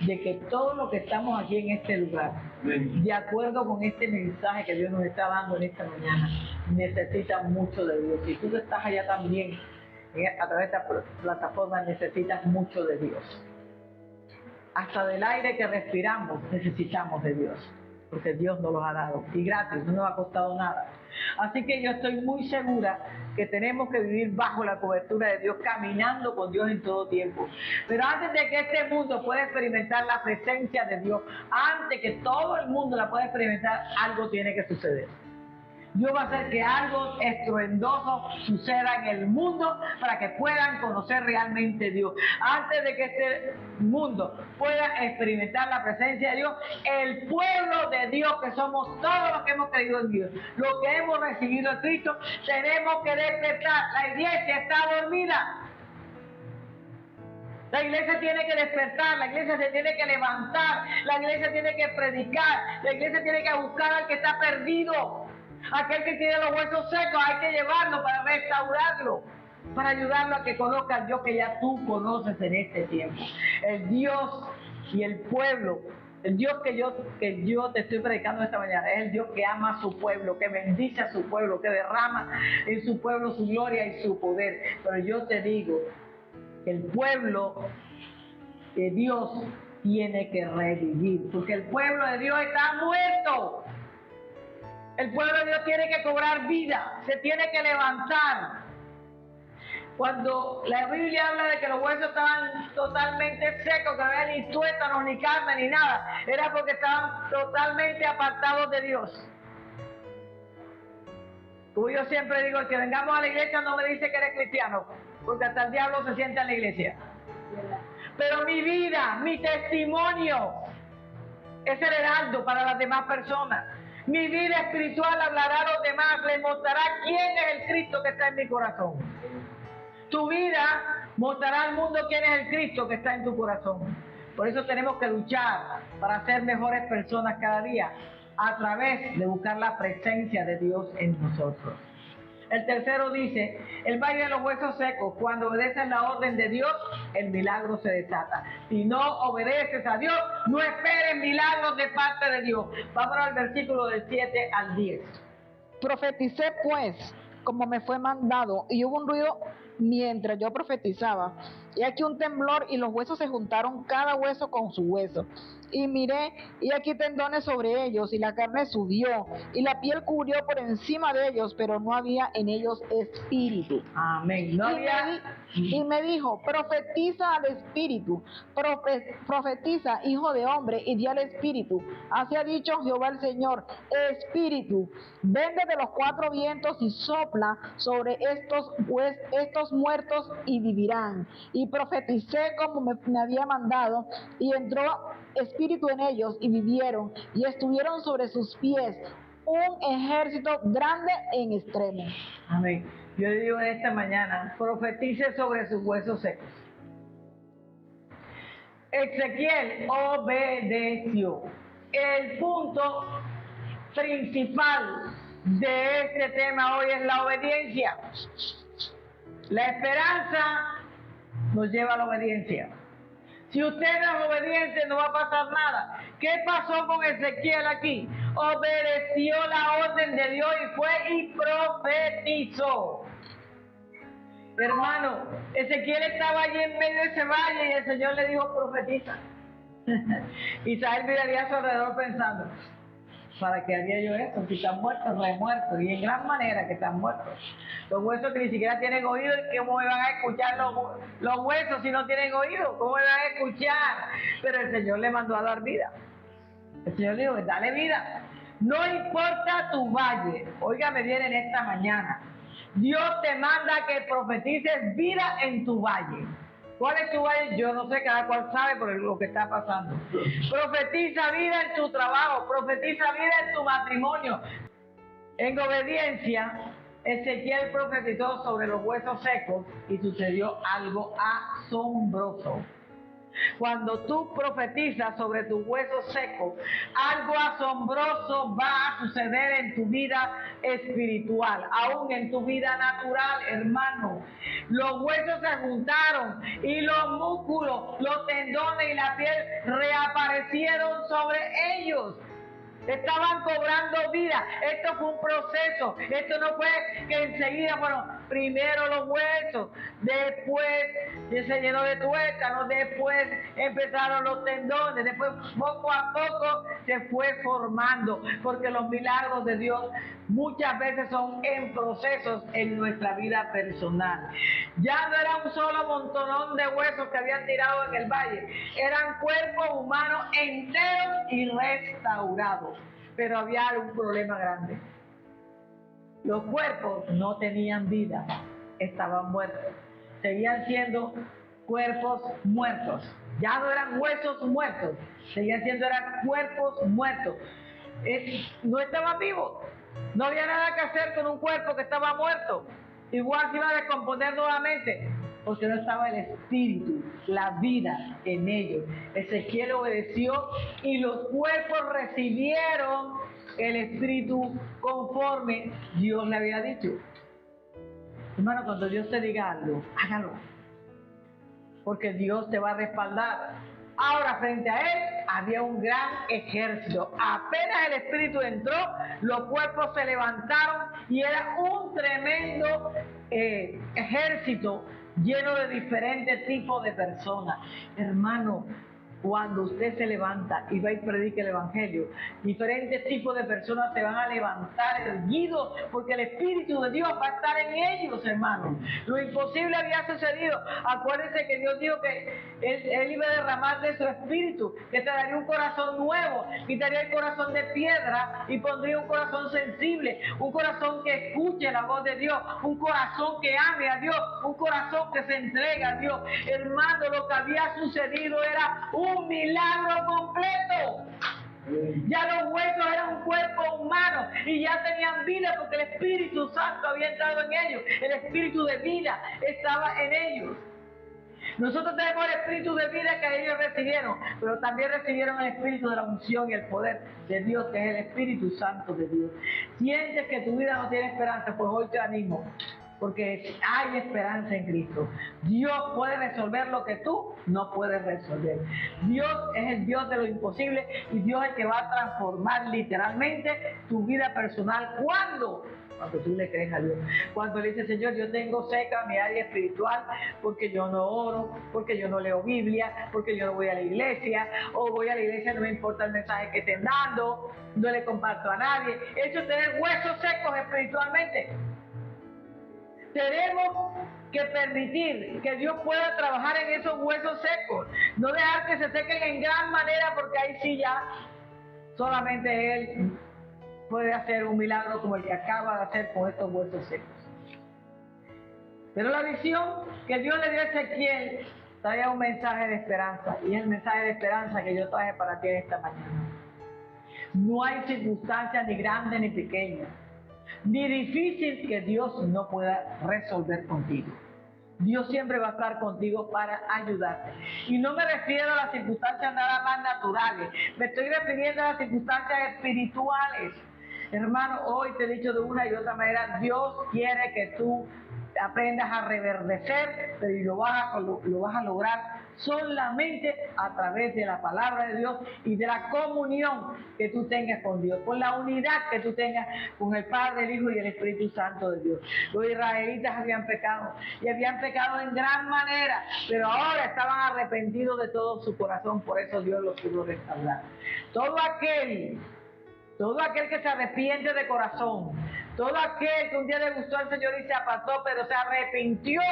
de que todo lo que estamos aquí en este lugar, de acuerdo con este mensaje que Dios nos está dando en esta mañana, necesita mucho de Dios. Si tú estás allá también, a través de esta plataforma, necesitas mucho de Dios. Hasta del aire que respiramos necesitamos de Dios, porque Dios nos los ha dado, y gratis, no nos ha costado nada. Así que yo estoy muy segura que tenemos que vivir bajo la cobertura de Dios, caminando con Dios en todo tiempo. Pero antes de que este mundo pueda experimentar la presencia de Dios, antes que todo el mundo la pueda experimentar, algo tiene que suceder. Dios va a hacer que algo estruendoso suceda en el mundo para que puedan conocer realmente a Dios. Antes de que este mundo pueda experimentar la presencia de Dios, el pueblo de Dios, que somos todos los que hemos creído en Dios, los que hemos recibido a Cristo, tenemos que despertar. La iglesia está dormida. La iglesia tiene que despertar, la iglesia se tiene que levantar, la iglesia tiene que predicar, la iglesia tiene que buscar al que está perdido. Aquel que tiene los huesos secos hay que llevarlo para restaurarlo, para ayudarlo a que conozca al Dios que ya tú conoces en este tiempo. El Dios y el pueblo, el Dios que yo te estoy predicando esta mañana, es el Dios que ama a su pueblo, que bendice a su pueblo, que derrama en su pueblo su gloria y su poder. Pero yo te digo que el pueblo de Dios tiene que revivir, porque el pueblo de Dios está muerto. El pueblo de Dios tiene que cobrar vida, se tiene que levantar. Cuando la Biblia habla de que los huesos estaban totalmente secos, que no había ni tuétanos, ni carne, ni nada, era porque estaban totalmente apartados de Dios. Como yo siempre digo, el que vengamos a la iglesia no me dice que eres cristiano, porque hasta el diablo se sienta en la iglesia. Pero mi vida, mi testimonio, es el heraldo para las demás personas. Mi vida espiritual hablará a los demás, les mostrará quién es el Cristo que está en mi corazón. Tu vida mostrará al mundo quién es el Cristo que está en tu corazón. Por eso tenemos que luchar para ser mejores personas cada día, a través de buscar la presencia de Dios en nosotros. El tercero dice, el valle de los huesos secos, cuando obedeces la orden de Dios, el milagro se desata. Si no obedeces a Dios, no esperes milagros de parte de Dios. Vamos al versículo del 7 al 10. Profeticé pues, como me fue mandado, y hubo un ruido mientras yo profetizaba. Y aquí un temblor, y los huesos se juntaron, cada hueso con su hueso. Y miré, y aquí tendones sobre ellos, y la carne subió, y la piel cubrió por encima de ellos, pero no había en ellos espíritu. Amén. Y me dijo, profetiza al espíritu, profetiza, hijo de hombre, y di al espíritu. Así ha dicho Jehová el Señor, espíritu, ven desde los cuatro vientos y sopla sobre estos muertos y vivirán. Y profeticé como me había mandado, y entró espíritu en ellos y vivieron, y estuvieron sobre sus pies un ejército grande en extremo. Amén. Yo digo esta mañana, profetice sobre sus huesos secos. Ezequiel obedeció. El punto principal de este tema hoy es la obediencia. La esperanza nos lleva a la obediencia. Si usted no es obediente, no va a pasar nada. ¿Qué pasó con Ezequiel aquí? Obedeció la orden de Dios y fue y profetizó. Hermano, Ezequiel estaba allí en medio de ese valle y el Señor le dijo, profetiza. Isaías miraría a su alrededor pensando, ¿para qué haría yo eso? Si están muertos, no he muerto. Y en gran manera que están muertos. Los huesos que ni siquiera tienen oído, ¿cómo me van a escuchar los huesos si no tienen oído? ¿Cómo me van a escuchar? Pero el Señor le mandó a dar vida. El Señor le dijo, dale vida. No importa tu valle. Óigame bien en esta mañana. Dios te manda que profetices vida en tu valle. ¿Cuál es tu valle? Yo no sé, cada cual sabe por lo que está pasando. Profetiza vida en tu trabajo, profetiza vida en tu matrimonio. En obediencia, Ezequiel profetizó sobre los huesos secos y sucedió algo asombroso. Cuando tú profetizas sobre tus huesos secos, algo asombroso va a suceder en tu vida espiritual, aún en tu vida natural, hermano. Los huesos se juntaron y los músculos, los tendones y la piel reaparecieron sobre ellos. Estaban cobrando vida. Esto fue un proceso. Esto no fue que enseguida, bueno, primero los huesos, después se llenó de tuétanos, después empezaron los tendones, después poco a poco se fue formando, porque los milagros de Dios muchas veces son en procesos en nuestra vida personal. Ya no era un solo montonón de huesos que habían tirado en el valle, eran cuerpos humanos enteros y restaurados. Pero había un problema grande. Los cuerpos no tenían vida, estaban muertos. Seguían siendo cuerpos muertos. Ya no eran huesos muertos, seguían siendo cuerpos muertos. No estaban vivos. No había nada que hacer con un cuerpo que estaba muerto. Igual se iba a descomponer nuevamente, porque no estaba el espíritu, la vida en ellos. Ezequiel obedeció y los cuerpos recibieron el espíritu conforme Dios le había dicho. Hermano, cuando Dios te diga algo, hágalo, porque Dios te va a respaldar. Ahora, frente a él había un gran ejército. Apenas el espíritu entró, los cuerpos se levantaron y era un tremendo ejército lleno de diferentes tipos de personas. Hermano, cuando usted se levanta y va y predica el Evangelio, diferentes tipos de personas se van a levantar erguidos porque el Espíritu de Dios va a estar en ellos, hermanos. Lo imposible había sucedido. Acuérdense que Dios dijo que Él iba a derramar de su Espíritu, que te daría un corazón nuevo, quitaría el corazón de piedra y pondría un corazón sensible, un corazón que escuche la voz de Dios, un corazón que ame a Dios, un corazón que se entrega a Dios. Hermano, lo que había sucedido era un milagro completo. Ya los huesos eran un cuerpo humano y ya tenían vida porque el Espíritu Santo había entrado en ellos. El Espíritu de vida estaba en ellos. Nosotros tenemos el Espíritu de vida que ellos recibieron, pero también recibieron el Espíritu de la unción y el poder de Dios, que es el Espíritu Santo de Dios. Sientes que tu vida no tiene esperanza, pues hoy te animo, porque hay esperanza en Cristo. Dios puede resolver lo que tú no puedes resolver. Dios es el Dios de lo imposible y Dios es el que va a transformar literalmente tu vida personal. ¿Cuándo? Cuando tú le crees a Dios. Cuando le dices, Señor, yo tengo seca mi área espiritual porque yo no oro, porque yo no leo Biblia, porque yo no voy a la iglesia, o voy a la iglesia, no me importa el mensaje que estén dando, no le comparto a nadie. Eso es tener huesos secos espiritualmente. Tenemos que permitir que Dios pueda trabajar en esos huesos secos, no dejar que se sequen en gran manera, porque ahí sí ya solamente Él puede hacer un milagro como el que acaba de hacer con estos huesos secos. Pero la visión que Dios le dio a Ezequiel traía un mensaje de esperanza, y es el mensaje de esperanza que yo traje para ti esta mañana. No hay circunstancia ni grande ni pequeña, ni difícil que Dios no pueda resolver contigo. Dios siempre va a estar contigo para ayudarte. Y no me refiero a las circunstancias nada más naturales, me estoy refiriendo a las circunstancias espirituales. Hermano, hoy te he dicho de una y otra manera, Dios quiere que tú aprendas a reverdecer, pero lo vas a lograr solamente a través de la palabra de Dios y de la comunión que tú tengas con Dios, con la unidad que tú tengas con el Padre, el Hijo y el Espíritu Santo de Dios. Los israelitas habían pecado y habían pecado en gran manera, pero ahora estaban arrepentidos de todo su corazón, por eso Dios los pudo restaurar. Todo aquel que se arrepiente de corazón, todo aquel que un día le gustó al Señor y se apartó, pero se arrepintió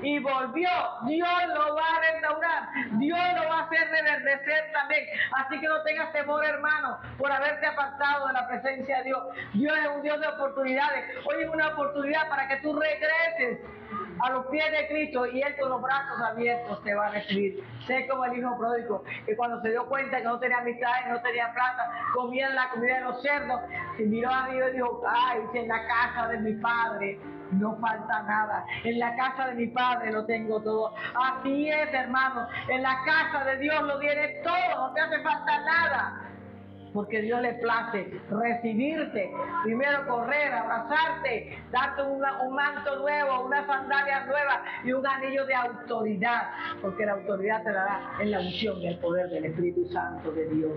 y volvió, Dios lo va a restaurar, Dios lo va a hacer reverdecer también. Así que no tengas temor, hermano, por haberte apartado de la presencia de Dios. Dios es un Dios de oportunidades. Hoy es una oportunidad para que tú regreses a los pies de Cristo y Él con los brazos abiertos te va a recibir. Sé como el hijo pródigo, que cuando se dio cuenta que no tenía amistades, no tenía plata, comía la comida de los cerdos, se miró arriba y dijo, ay, si en la casa de mi padre no falta nada, en la casa de mi padre lo tengo todo. Así es, hermano, en la casa de Dios lo tienes todo, no te hace falta nada. Porque Dios le place recibirte, primero correr, abrazarte, darte un manto nuevo, una sandalia nueva y un anillo de autoridad, porque la autoridad te la da en la unción y el poder del Espíritu Santo de Dios.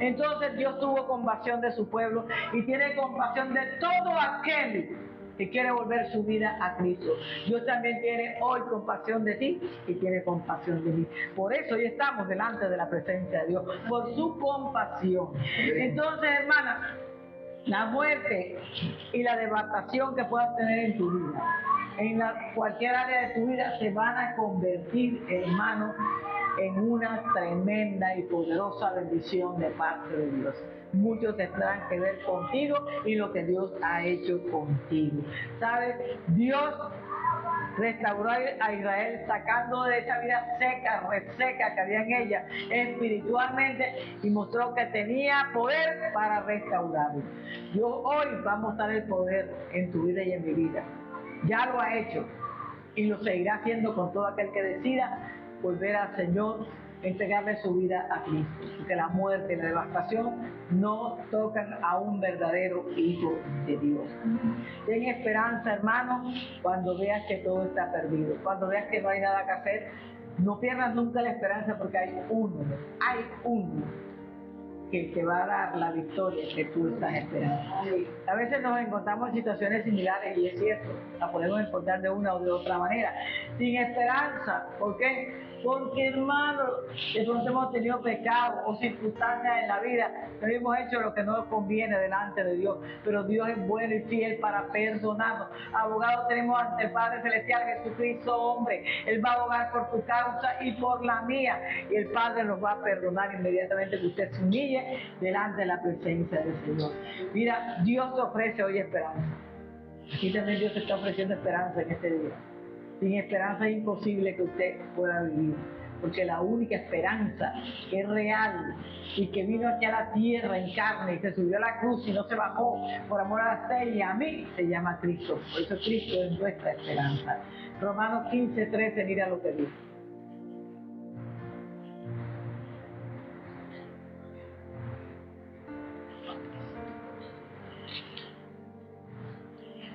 Entonces Dios tuvo compasión de su pueblo y tiene compasión de todo aquel que quiere volver su vida a Cristo. Dios también tiene hoy compasión de ti y tiene compasión de mí. Por eso hoy estamos delante de la presencia de Dios, por su compasión. Entonces, hermana, la muerte y la devastación que puedas tener en tu vida, en cualquier área de tu vida, se van a convertir, hermano, en una tremenda y poderosa bendición de parte de Dios. Muchos tendrán que ver contigo y lo que Dios ha hecho contigo. ¿Sabes? Dios restauró a Israel sacando de esa vida seca, reseca que había en ella espiritualmente, y mostró que tenía poder para restaurarlo. Dios hoy va a mostrar el poder en tu vida y en mi vida. Ya lo ha hecho y lo seguirá haciendo con todo aquel que decida volver al Señor, entregarle su vida a Cristo, porque la muerte y la devastación no tocan a un verdadero hijo de Dios. Ten esperanza, hermano, cuando veas que todo está perdido, cuando veas que no hay nada que hacer. No pierdas nunca la esperanza, porque hay uno que te va a dar la victoria que tú estás esperando. A veces nos encontramos en situaciones similares y es cierto, la podemos encontrar de una o de otra manera, sin esperanza. ¿Por qué? Porque, hermano, de pronto hemos tenido pecado o circunstancias en la vida, pero hemos hecho lo que no nos conviene delante de Dios, pero Dios es bueno y fiel para perdonarnos. Abogado tenemos ante el Padre Celestial, Jesucristo hombre. Él va a abogar por tu causa y por la mía, y el Padre nos va a perdonar inmediatamente que usted se humille delante de la presencia del Señor. Mira, Dios te ofrece hoy esperanza. Aquí también Dios te está ofreciendo esperanza en este día. Sin esperanza es imposible que usted pueda vivir, porque la única esperanza que es real y que vino aquí a la tierra en carne y se subió a la cruz y no se bajó por amor a usted y a mí, se llama Cristo. Por eso Cristo es nuestra esperanza. Romanos 15:13, mira lo que dice.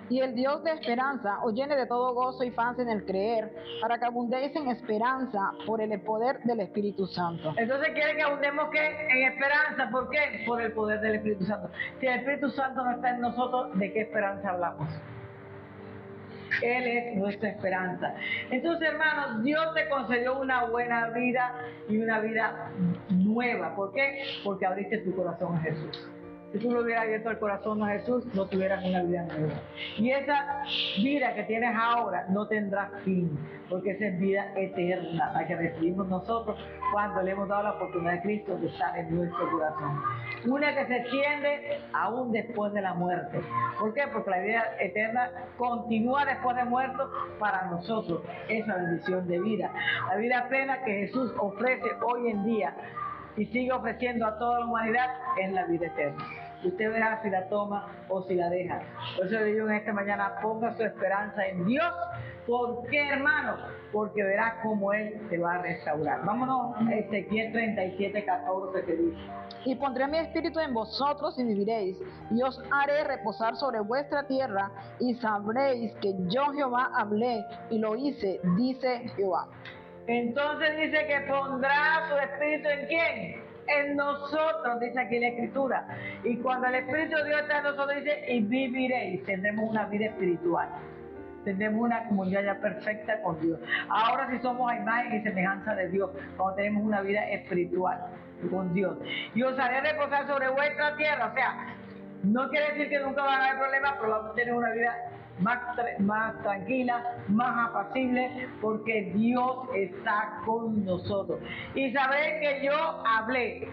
Y el Dios de esperanza os llene de todo gozo y paz en el creer, para que abundéis en esperanza por el poder del Espíritu Santo. Entonces quiere que abundemos ¿qué? En esperanza. ¿Por qué? Por el poder del Espíritu Santo. Si el Espíritu Santo no está en nosotros, ¿de qué esperanza hablamos? Él es nuestra esperanza. Entonces, hermanos, Dios te concedió una buena vida y una vida nueva. ¿Por qué? Porque abriste tu corazón a Jesús. Si tú lo hubieras abierto el corazón a Jesús, no tuvieras una vida nueva. Y esa vida que tienes ahora no tendrá fin, porque esa es vida eterna, la que recibimos nosotros cuando le hemos dado la oportunidad de Cristo de estar en nuestro corazón. Una que se extiende aún después de la muerte. ¿Por qué? Porque la vida eterna continúa después de muerto para nosotros. Esa bendición de vida. La vida plena que Jesús ofrece hoy en día y sigue ofreciendo a toda la humanidad es la vida eterna. Usted verá si la toma o si la deja. Por eso le digo en esta mañana, ponga su esperanza en Dios. ¿Por qué, hermano? Porque verá cómo Él te va a restaurar. Vámonos a Ezequiel 37:14 que dice: Y pondré mi espíritu en vosotros y viviréis, y os haré reposar sobre vuestra tierra, y sabréis que yo Jehová hablé y lo hice, dice Jehová. Entonces dice que pondrá su espíritu ¿en quién? En nosotros, dice aquí la Escritura. Y cuando el Espíritu de Dios está en nosotros, dice, y viviréis. Tendremos una vida espiritual. Tendremos una comunidad ya perfecta con Dios. Ahora sí somos a imagen y semejanza de Dios, cuando tenemos una vida espiritual con Dios. Y os haré reposar sobre vuestra tierra. O sea, no quiere decir que nunca van a haber problemas, pero vamos a tener una vida más tranquila, más apacible, porque Dios está con nosotros. Y sabréis que yo hablé.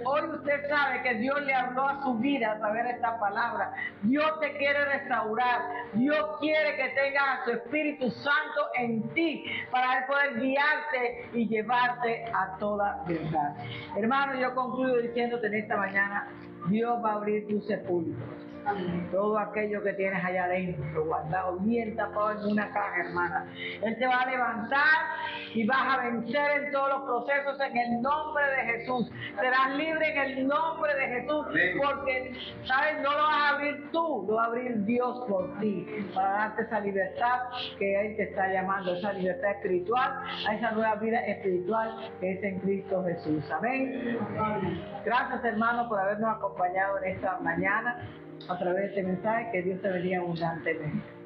Hoy usted sabe que Dios le habló a su vida a través de esta palabra. Dios te quiere restaurar. Dios quiere que tengas a su Espíritu Santo en ti para Él poder guiarte y llevarte a toda verdad. Hermano, yo concluyo diciéndote en esta mañana, Dios va a abrir tus sepulcros. Todo aquello que tienes allá adentro, guardado, bien tapado en una caja, hermana. Él te va a levantar y vas a vencer en todos los procesos en el nombre de Jesús. Serás libre en el nombre de Jesús, porque, ¿sabes? No lo vas a abrir tú, lo va a abrir Dios por ti, para darte esa libertad que Él te está llamando, esa libertad espiritual, a esa nueva vida espiritual que es en Cristo Jesús. Amén. Gracias, hermano, por habernos acompañado en esta mañana a través de este mensaje. Que Dios te bendiga abundantemente.